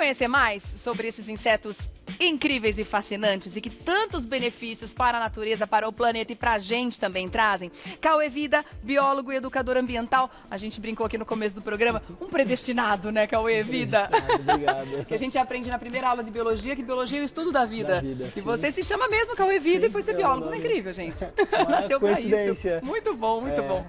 conhecer mais sobre esses insetos incríveis e fascinantes e que tantos benefícios para a natureza, para o planeta e para a gente também trazem? Cauê Vida, biólogo e educador ambiental. A gente brincou aqui no começo do programa, um predestinado, né, Cauê Vida? Obrigado. Que a gente aprende na primeira aula de biologia, que biologia é o estudo da vida. E você se chama mesmo Cauê Vida e foi ser biólogo. Não é incrível, gente? Nasceu pra isso. Muito bom, muito bom.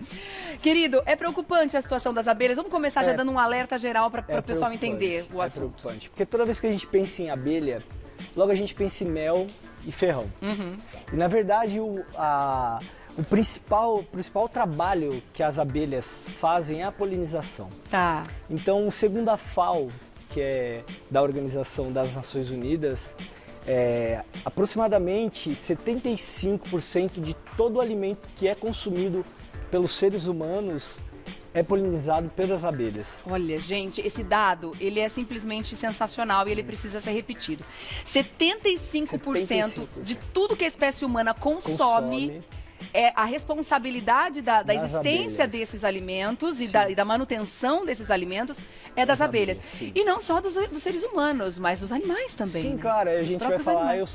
Querido, é preocupante a situação das abelhas. Vamos começar já dando um alerta geral para o pessoal entender o assunto. É preocupante, porque toda vez que a gente pensa em abelha, logo a gente pensa em mel e ferrão. E na verdade o principal trabalho que as abelhas fazem é a polinização. Tá. Então, segundo a FAO, que é da Organização das Nações Unidas, aproximadamente 75% de todo o alimento que é consumido pelos seres humanos é polinizado pelas abelhas. Olha, gente, esse dado, ele é simplesmente sensacional e ele precisa ser repetido. 75% de tudo que a espécie humana consome é a responsabilidade da existência desses alimentos e da manutenção desses alimentos é das abelhas. E não só dos seres humanos, mas dos animais também. Sim, né? claro, a gente vai falar, eu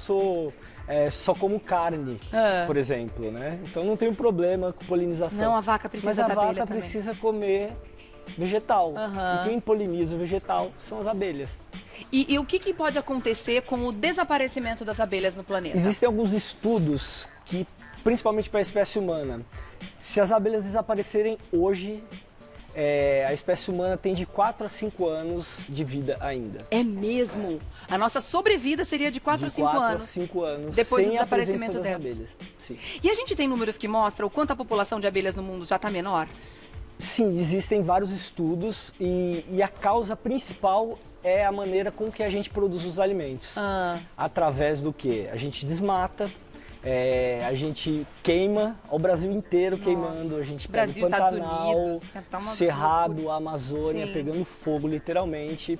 só como carne, por exemplo, né? Então não tem problema com polinização. Não, a vaca precisa da abelha Mas a vaca precisa comer vegetal. E quem poliniza o vegetal são as abelhas. E o que pode acontecer com o desaparecimento das abelhas no planeta? Existem alguns estudos que, principalmente para a espécie humana, se as abelhas desaparecerem hoje, a espécie humana tem de 4 a 5 anos de vida ainda. É mesmo? A nossa sobrevida seria de 4 a 5 anos. 4 a 5 anos, depois do sem desaparecimento das delas. abelhas. Sim. E a gente tem números que mostram o quanto a população de abelhas no mundo já está menor? Sim, existem vários estudos e a causa principal é a maneira com que a gente produz os alimentos. Através do quê? A gente desmata, a gente queima, o Brasil inteiro queimando, a gente pega Brasil, o Pantanal, Estados Unidos, Cerrado, a Amazônia, pegando fogo literalmente.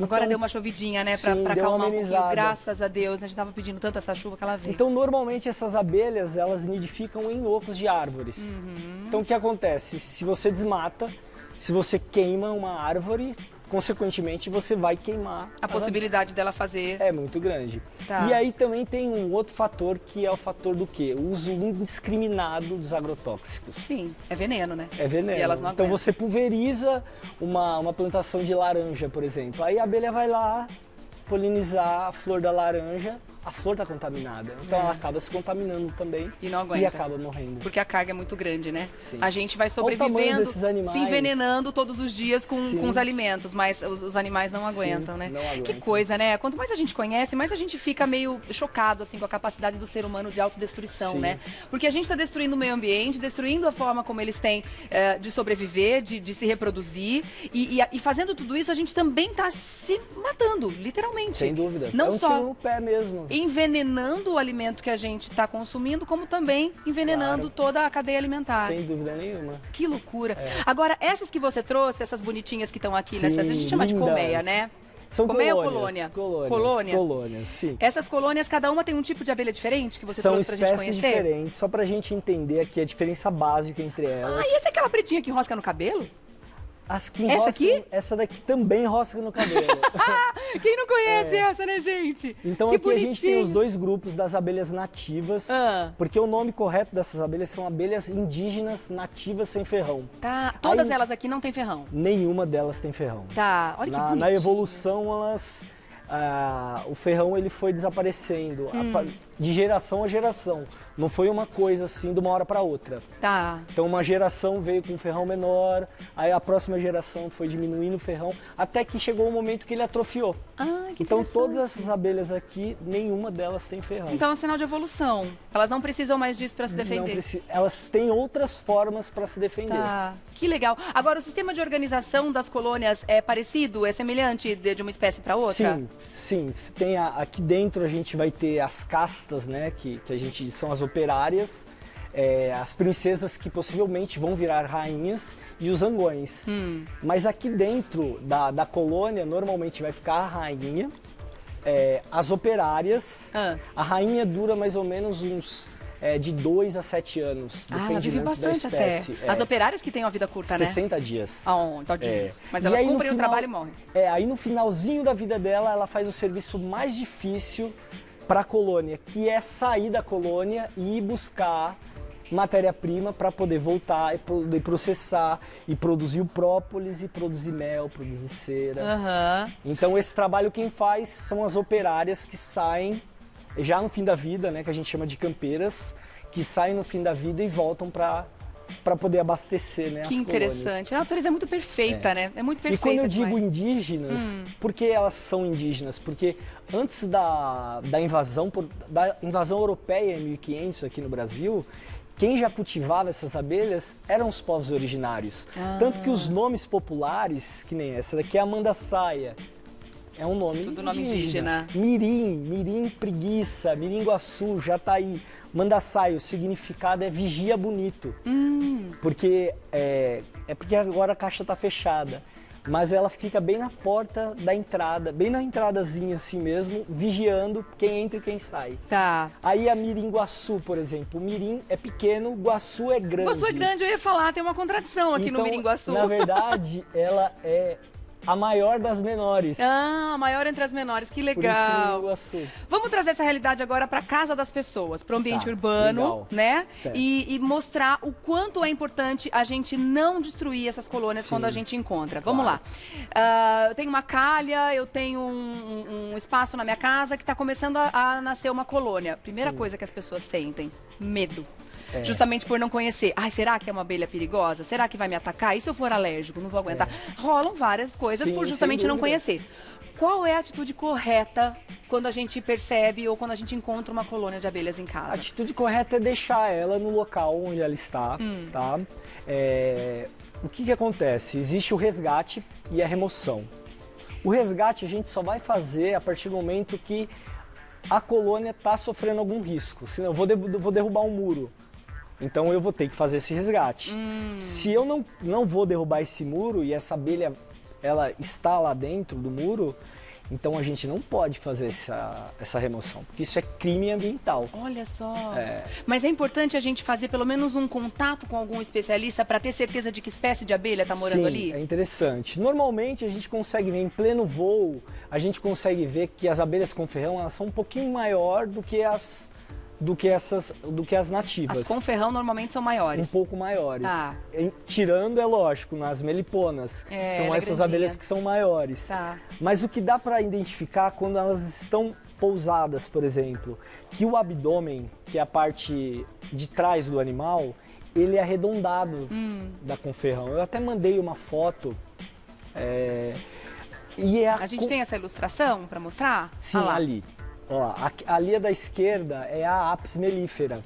Agora deu uma chovidinha, né, pra acalmar um pouquinho, graças a Deus, a gente tava pedindo tanto essa chuva que ela veio. Então, normalmente essas abelhas, elas nidificam em ocos de árvores. Então, o que acontece? Se você desmata, se você queima uma árvore, consequentemente você vai queimar. A possibilidade dela fazer é muito grande. E aí também tem um outro fator que é o fator do quê? O uso indiscriminado dos agrotóxicos. Sim, é veneno, né? É veneno. E elas não então aguentam. você pulveriza uma plantação de laranja, por exemplo. Aí a abelha vai lá polinizar a flor da laranja, a flor está contaminada. Então ela acaba se contaminando também e não aguenta. E acaba morrendo. Porque a carga é muito grande, né? Sim. A gente vai sobrevivendo, se envenenando todos os dias com os alimentos, mas os animais não aguentam, né? Não aguentam. Que coisa, né? Quanto mais a gente conhece, mais a gente fica meio chocado assim, com a capacidade do ser humano de autodestruição, né? Porque a gente está destruindo o meio ambiente, destruindo a forma como eles têm de sobreviver, de se reproduzir. E fazendo tudo isso, a gente também está se matando, literalmente. Sem dúvida. Não só tiro no pé mesmo. Envenenando o alimento que a gente está consumindo, como também envenenando toda a cadeia alimentar. Sem dúvida nenhuma. Que loucura. Agora, essas que você trouxe, essas bonitinhas que estão aqui, a gente chama de colmeia, né? São colmeia colônias. Ou colônia? Colônias, sim. Essas colônias, cada uma tem um tipo de abelha diferente que você trouxe pra gente conhecer? São espécies diferentes, só pra gente entender aqui a diferença básica entre elas. E essa é aquela pretinha que enrosca no cabelo? As que enroscam, essa daqui também enrosca no cabelo. Quem não conhece essa, né, gente? Então aqui a gente tem os dois grupos das abelhas nativas, porque o nome correto dessas abelhas são abelhas indígenas nativas sem ferrão. Tá, todas elas aqui não tem ferrão? Nenhuma delas tem ferrão. Tá, olha que bonitinho. Na evolução, o ferrão ele foi desaparecendo de geração a geração. Não foi uma coisa assim de uma hora para outra. Tá. Então uma geração veio com um ferrão menor, aí a próxima geração foi diminuindo o ferrão, até que chegou um momento que ele atrofiou. Que então todas essas abelhas aqui, nenhuma delas tem ferrão. Então é um sinal de evolução. Elas não precisam mais disso para se defender. Elas têm outras formas para se defender. Tá. Que legal. Agora, o sistema de organização das colônias é parecido? É semelhante de uma espécie para outra? Sim. Tem aqui dentro a gente vai ter as castas, né? Que a gente são as operárias, as princesas que possivelmente vão virar rainhas e os zangões. Mas aqui dentro da colônia normalmente vai ficar a rainha, as operárias. A rainha dura mais ou menos uns de 2 a 7 anos, ela vive depende muito da bastante espécie. até. As operárias que têm uma vida curta, 60 dias. Tadinhos. Mas E elas aí, no cumprem o final- trabalho e morrem. Aí no finalzinho da vida dela, ela faz o serviço mais difícil para a colônia, que é sair da colônia e ir buscar matéria-prima para poder voltar e poder processar e produzir o própolis e produzir mel, produzir cera. Então esse trabalho quem faz são as operárias que saem já no fim da vida, né, que a gente chama de campeiras, que saem no fim da vida e voltam para poder abastecer, né, as Que colônias. interessante. A natureza é muito perfeita, né? É muito E perfeita. quando eu digo demais. indígenas, por que elas são indígenas? Porque antes da invasão europeia em 1500 aqui no Brasil, quem já cultivava essas abelhas eram os povos originários. Tanto que os nomes populares, que nem essa daqui é a mandaçaia, é um nome Tudo nome indígena. Mirim preguiça, mirim-guaçu, jataí. Mandaçaia, o significado é vigia bonito. Porque porque agora a caixa está fechada. Mas ela fica bem na porta da entrada, bem na entradazinha assim mesmo, vigiando quem entra e quem sai. Tá. Aí a mirim-guaçu, por exemplo. O mirim é pequeno, o guaçu é grande. Guaçu é grande, eu ia falar, tem uma contradição aqui no Então, Mirim-Guaçu. na verdade, ela é a maior das menores. A maior entre as menores, que Por isso legal. mirim-guaçu. Vamos trazer essa realidade agora para casa das pessoas, para o ambiente Tá, urbano, legal. né? Certo. E mostrar o quanto é importante a gente não destruir essas colônias Sim. quando a gente encontra. Claro. Vamos lá. Eu tenho uma calha, eu tenho um espaço na minha casa que está começando a nascer uma colônia. Primeira coisa que as pessoas sentem, medo. Justamente por não conhecer. Ai, será que é uma abelha perigosa? Será que vai me atacar? E se eu for alérgico? Não vou aguentar. Rolam várias coisas Sim, por sem justamente não dúvida. conhecer. Qual é a atitude correta quando a gente percebe ou quando a gente encontra uma colônia de abelhas em A casa? atitude correta é deixar ela no local onde ela está, tá? O que acontece? Existe o resgate e a remoção. O resgate a gente só vai fazer a partir do momento que a colônia está sofrendo algum risco. Senão eu vou derrubar um muro. Então eu vou ter que fazer esse resgate. Se eu não vou derrubar esse muro e essa abelha ela está lá dentro do muro, então a gente não pode fazer essa remoção, porque isso é crime ambiental. Olha só. Mas é importante a gente fazer pelo menos um contato com algum especialista para ter certeza de que espécie de abelha está morando Sim, ali? é interessante. Normalmente a gente consegue ver em pleno voo, a gente consegue ver que as abelhas com ferrão elas são um pouquinho maior do que as nativas. As com ferrão normalmente são Um maiores. pouco maiores. Tá. Tirando, é lógico, nas meliponas. São ela é essas grandinha. abelhas que são maiores. Tá. Mas o que dá para identificar quando elas estão pousadas, por exemplo, que o abdômen, que é a parte de trás do animal, ele é arredondado da conferrão. Eu até mandei uma foto. A gente tem essa ilustração para mostrar? Sim, Ah lá. ali. Ó, ali à da esquerda é a Apis mellifera,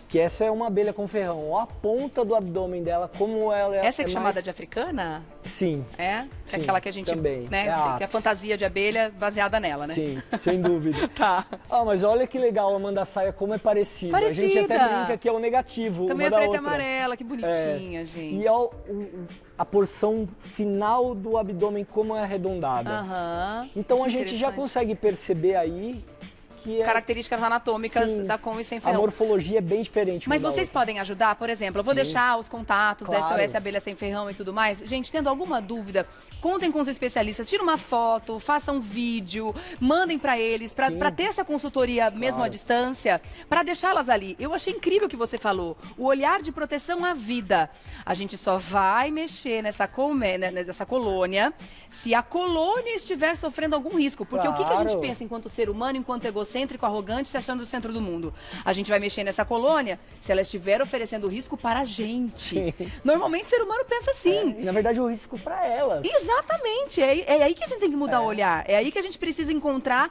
que essa é uma abelha com ferrão. Ó, a ponta do abdômen dela, como ela é. Essa é mais... chamada de africana? Sim. É? Sim, É aquela que a gente, também. né, É a que é a Apis. fantasia de abelha baseada nela, né? Sim, sem dúvida. Tá. Mas olha que legal a mandaçaia, como é parecida. A gente até Parecida. brinca que é o negativo Também é uma da preta e outra. amarela, que bonitinha, gente. E ó, a porção final do abdômen como é arredondada. Aham. Então Que a gente já interessante. consegue perceber aí que Características anatômicas Sim, da com e sem a ferrão. morfologia é bem diferente. Mas uma da vocês outra. podem ajudar, por exemplo, eu vou Sim. deixar os contatos da Claro. SOS Abelha Sem Ferrão e tudo mais. Gente, tendo alguma dúvida, contem com os especialistas, tira uma foto, façam um vídeo, mandem pra eles, Sim. pra ter essa consultoria mesmo à distância, pra deixá-las ali. Eu achei incrível o que você falou, o olhar de proteção à vida. A gente só vai mexer nessa colônia se a colônia estiver sofrendo algum risco. Porque o que a gente Claro. pensa enquanto ser humano, enquanto egocêntrico, arrogante, se achando o centro do mundo? A gente vai mexer nessa colônia se ela estiver oferecendo risco para a gente. Sim. Normalmente o ser humano pensa assim. E, na verdade, o risco para elas. Exatamente, é aí que a gente tem que mudar o olhar, é aí que a gente precisa encontrar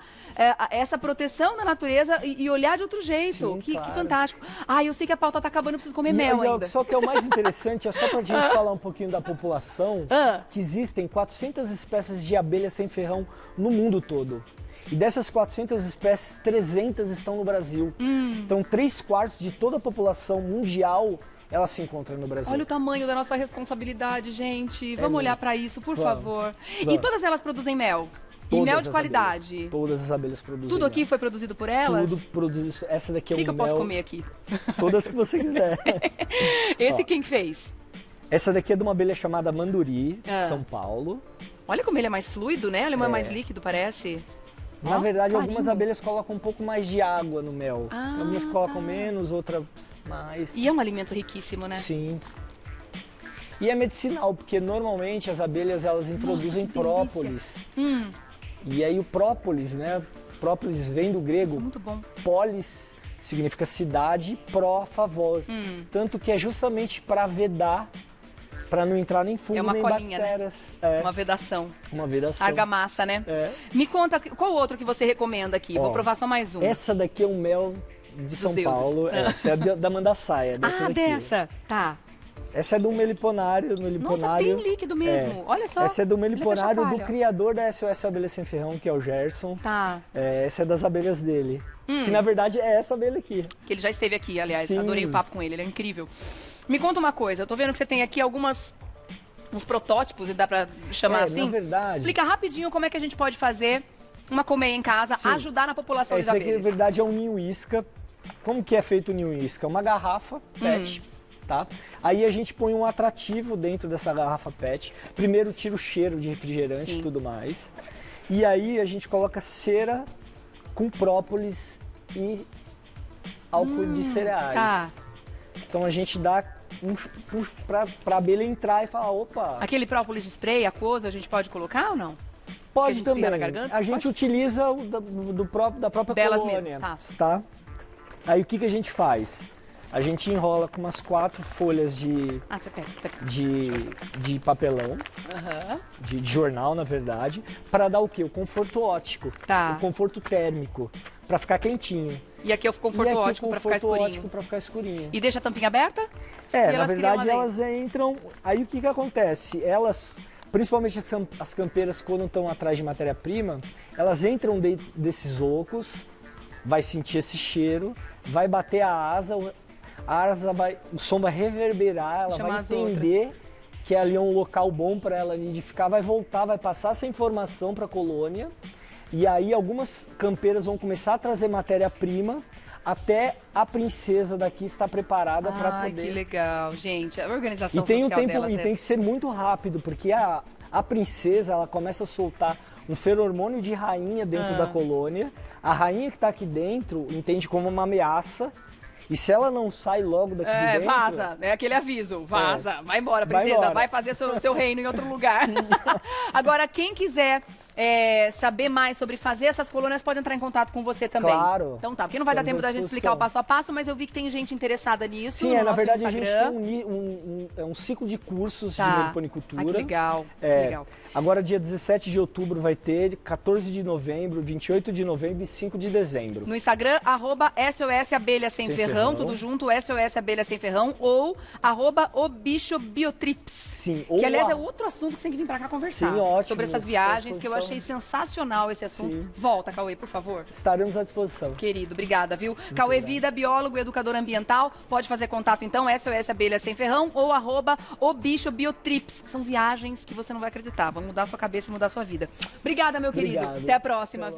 essa proteção na natureza e olhar de outro jeito. Sim, que claro. fantástico. Eu sei que a pauta tá acabando, eu preciso comer E mel ainda. só que é o mais interessante, é só pra gente falar um pouquinho da população, que existem 400 espécies de abelhas sem ferrão no mundo todo. E dessas 400 espécies, 300 estão no Brasil. Então, 3/4 de toda a população mundial, ela se encontra no Brasil. Olha o tamanho da nossa responsabilidade, gente. Vamos olhar para isso, por Vamos, favor. E vamos. todas elas produzem mel? E Todas mel de as qualidade? Abelhas. Todas as abelhas produzem Tudo aqui mel. foi produzido por elas? Tudo produzido. Essa daqui é O que, um que eu mel... posso comer aqui? Todas que você quiser. Esse Ó. quem fez? Essa daqui é de uma abelha chamada Manduri, São Paulo. Olha como ele é mais fluido, né? Ele é mais líquido, parece. Na Ó, verdade, clarinho. algumas abelhas colocam um pouco mais de água no mel. Ah, Algumas colocam menos, outras mais. E é um alimento riquíssimo, né? Sim. E é medicinal, porque normalmente as abelhas elas introduzem que própolis. delícia. E aí o própolis, né? Própolis vem do grego. Muito bom. Polis significa cidade, pró, favor. Tanto que é justamente para vedar, para não entrar nem fungo, É uma nem colinha, bactérias. né? Uma vedação. Uma vedação. Argamassa, né? É. Me conta, qual outro que você recomenda aqui? Ó, Vou provar só mais um. Essa daqui é um mel de São deuses. Paulo. Essa é da Mandaçaia. Ah, dessa. Tá. Essa é do meliponário. Nossa, bem líquido mesmo. Olha só. Essa é do meliponário Ele do é criador da SOS Abelha Sem Ferrão, que é o Gerson. Tá. Essa é das abelhas dele. Que na verdade é essa abelha aqui. Que ele já esteve aqui, aliás. Sim. Adorei o papo com ele, ele é incrível. Me conta uma coisa, eu tô vendo que você tem aqui uns protótipos, e dá pra chamar assim? Na verdade... Explica rapidinho como é que a gente pode fazer uma colmeia em casa, ajudar na população de Esse aqui, na abelhas. verdade, é um ninho isca. Como que é feito o ninho isca? Uma garrafa PET, tá? Aí a gente põe um atrativo dentro dessa garrafa PET. Primeiro tira o cheiro de refrigerante e tudo mais. E aí a gente coloca cera com própolis e álcool de cereais. Tá. Então a gente dá pra abelha entrar e falar, opa... Aquele própolis de spray, aquoso, a gente pode colocar ou não? Pode a gente também. espirra na garganta? A gente utiliza o da própria Delas colônia. mesmo, tá? Aí o que a gente faz? A gente enrola com umas 4 folhas de Ah, você pega. papelão, de jornal, na verdade, para dar o quê? O conforto óptico, Tá. o conforto térmico, para ficar quentinho. E aqui é o conforto ótico pra ficar escurinho. Para ficar escurinho. E deixa a tampinha aberta? E Na elas verdade criam elas entram. Aí o que acontece? Elas, principalmente as campeiras, quando estão atrás de matéria-prima, elas entram desses ocos, vai sentir esse cheiro, vai bater a asa o som vai reverberar, ela vai entender que ali é um local bom para ela nidificar, vai voltar, vai passar essa informação para a colônia. E aí algumas campeiras vão começar a trazer matéria-prima até a princesa daqui estar preparada para poder... Ai, que legal, gente. A organização E tem social delas tem que ser muito rápido, porque a princesa ela começa a soltar um feromônio de rainha dentro da colônia. A rainha que está aqui dentro entende como uma ameaça. E se ela não sai logo daqui de dentro... vaza, é aquele aviso, vaza, vai embora, Vai princesa, embora. vai fazer seu reino em outro lugar. Agora, quem quiser saber mais sobre fazer essas colônias, pode entrar em contato com você também. Claro. Então tá, porque não vai dar Estamos tempo à da gente disposição. explicar o passo a passo, mas eu vi que tem gente interessada nisso. Sim, no na nosso verdade a gente Instagram. tem um ciclo de cursos de Tá. meliponicultura. Ah, que legal, que É, legal. Agora dia 17 de outubro vai ter, 14 de novembro, 28 de novembro e 5 de dezembro. No Instagram, @SOS Abelha Sem Ferrão, tudo junto, SOS Abelha Sem Ferrão, ou @ObichoBiotrips. Sim, Que, aliás, é outro assunto que você tem que vir pra cá conversar. Sim, ótimo, sobre essas estou à viagens, que eu disposição. achei sensacional esse assunto. Sim. Volta, Cauê, por favor. Estaremos à disposição. Querido, obrigada, viu? Cauê Vida, biólogo e educador ambiental. Pode fazer contato, então, SOS Abelha Sem Ferrão ou @ObichoBiotrips. São viagens que você não vai acreditar. Vão mudar sua cabeça e mudar sua vida. Obrigada, meu querido. Obrigado. Até a próxima, viu?